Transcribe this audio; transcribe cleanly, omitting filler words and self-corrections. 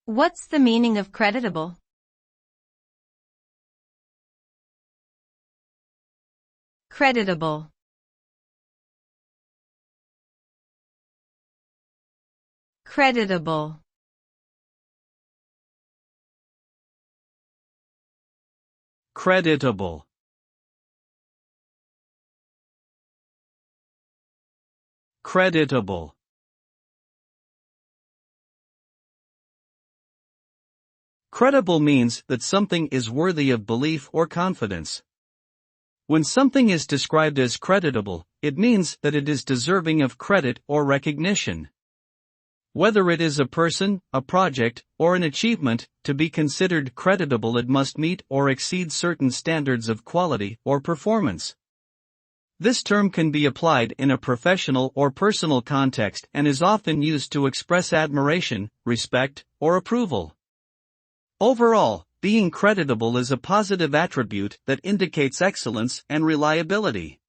What's the meaning of creditable? Creditable. Creditable. Creditable. Creditable. Credible means that something is worthy of belief or confidence. When something is described as creditable, it means that it is deserving of credit or recognition. Whether it is a person, a project, or an achievement, to be considered creditable it must meet or exceed certain standards of quality or performance. This term can be applied in a professional or personal context and is often used to express admiration, respect, or approval. Overall, being creditable is a positive attribute that indicates excellence and reliability.